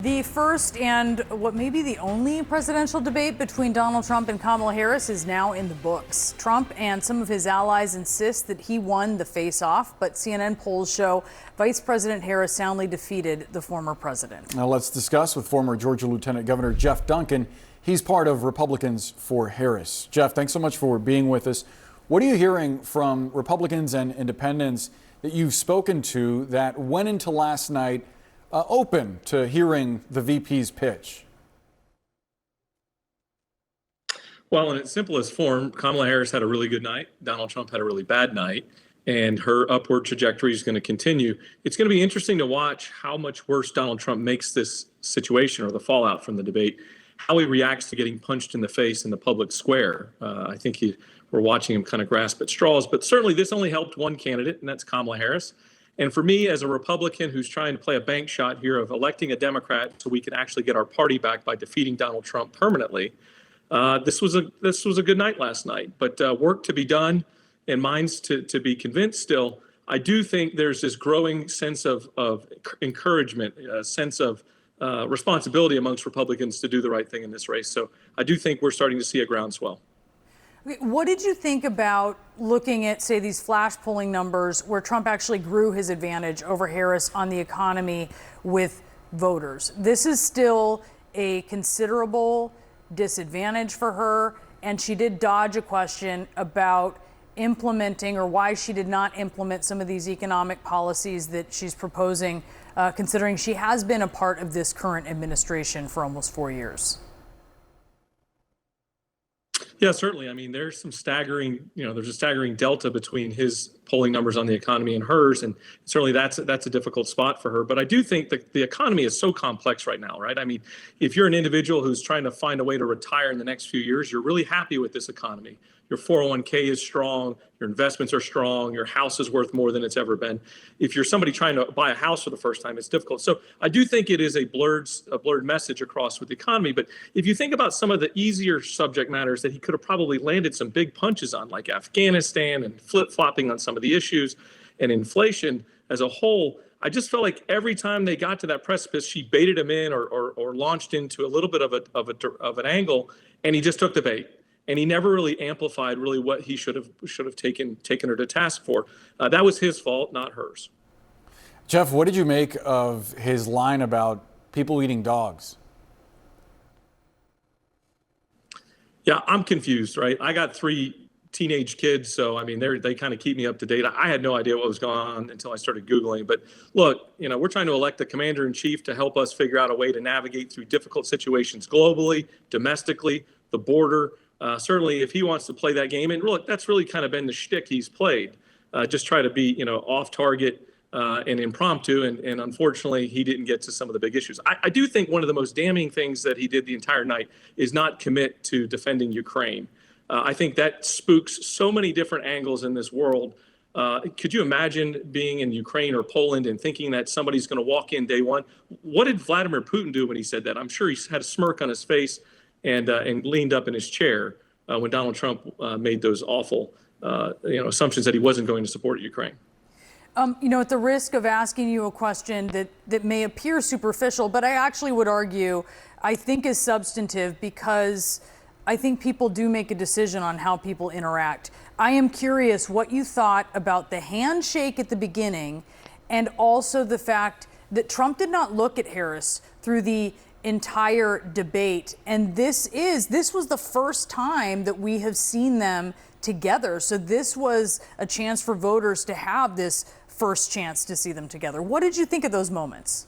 The first and what may be the only presidential debate between Donald Trump and Kamala Harris is now in the books. Trump and some of his allies insist that he won the face-off, but CNN polls show Vice President Harris soundly defeated the former president. Now let's discuss with former Georgia Lieutenant Governor Jeff Duncan. He's part of Republicans for Harris. Jeff, thanks so much for being with us. What are you hearing from Republicans and independents that you've spoken to that went into last night open to hearing the VP's pitch? Well, in its simplest form, Kamala Harris had a really good night. Donald Trump had a really bad night, and her upward trajectory is going to continue. It's going to be interesting to watch how much worse Donald Trump makes this situation or the fallout from the debate, how he reacts to getting punched in the face in the public square. I think we're watching him kind of grasp at straws, but certainly this only helped one candidate, and that's Kamala Harris. And for me, as a Republican who's trying to play a bank shot here of electing a Democrat so we can actually get our party back by defeating Donald Trump permanently, this was a good night last night. But work to be done and minds to be convinced still. I do think there's this growing sense of encouragement, a sense of responsibility amongst Republicans to do the right thing in this race. So I do think we're starting to see a groundswell. What did you think about looking at, say, these flash polling numbers where Trump actually grew his advantage over Harris on the economy with voters? This is still a considerable disadvantage for her, and she did dodge a question about implementing or why she did not implement some of these economic policies that she's proposing, considering she has been a part of this current administration for almost 4 years. Yeah, certainly. I mean, there's a staggering delta between his polling numbers on the economy and hers, and certainly that's a difficult spot for her. But I do think that the economy is so complex right now, right? I mean, if you're an individual who's trying to find a way to retire in the next few years, you're really happy with this economy. Your 401k is strong, your investments are strong, your house is worth more than it's ever been. If you're somebody trying to buy a house for the first time, it's difficult. So I do think it is a blurred message across with the economy. But if you think about some of the easier subject matters that he could have probably landed some big punches on, like Afghanistan and flip-flopping on some of the issues and inflation as a whole, I just felt like every time they got to that precipice, she baited him in or launched into a little bit of an angle, and he just took the bait. And he never really amplified really what he should have taken her to task for. That was his fault, not hers. Jeff, what did you make of his line about people eating dogs? Yeah, I'm confused, right? I got 3 teenage kids, so I mean, they kind of keep me up to date. I had no idea what was going on until I started Googling. But look, we're trying to elect a commander-in-chief to help us figure out a way to navigate through difficult situations globally, domestically, the border. Certainly, if he wants to play that game, and look, that's really kind of been the shtick he's played. Just try to be, off target and impromptu, and unfortunately, he didn't get to some of the big issues. I do think one of the most damning things that he did the entire night is not commit to defending Ukraine. I think that spooks so many different angles in this world. Could you imagine being in Ukraine or Poland and thinking that somebody's going to walk in day one? What did Vladimir Putin do when he said that? I'm sure he had a smirk on his face and leaned up in his chair when Donald Trump made those awful assumptions that he wasn't going to support Ukraine. At the risk of asking you a question that may appear superficial, but I actually would argue I think is substantive, because I think people do make a decision on how people interact. I am curious what you thought about the handshake at the beginning, and also the fact that Trump did not look at Harris through the entire debate. And this was the first time that we have seen them together. So this was a chance for voters to have this first chance to see them together. What did you think of those moments?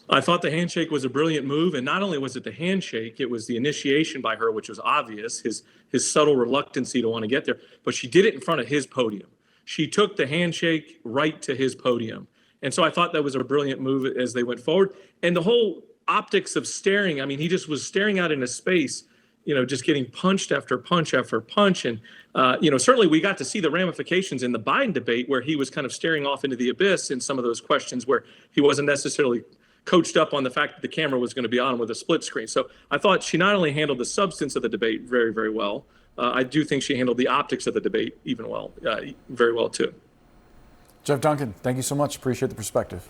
I thought the handshake was a brilliant move. And not only was it the handshake, it was the initiation by her, which was obvious, his subtle reluctancy to want to get there. But she did it in front of his podium. She took the handshake right to his podium. And so I thought that was a brilliant move as they went forward. And the whole optics of staring, I mean, he just was staring out into space, just getting punched after punch after punch. And, certainly we got to see the ramifications in the Biden debate, where he was kind of staring off into the abyss in some of those questions where he wasn't necessarily coached up on the fact that the camera was going to be on with a split screen. So I thought she not only handled the substance of the debate very, very well, I do think she handled the optics of the debate very well, too. Jeff Duncan, thank you so much. Appreciate the perspective.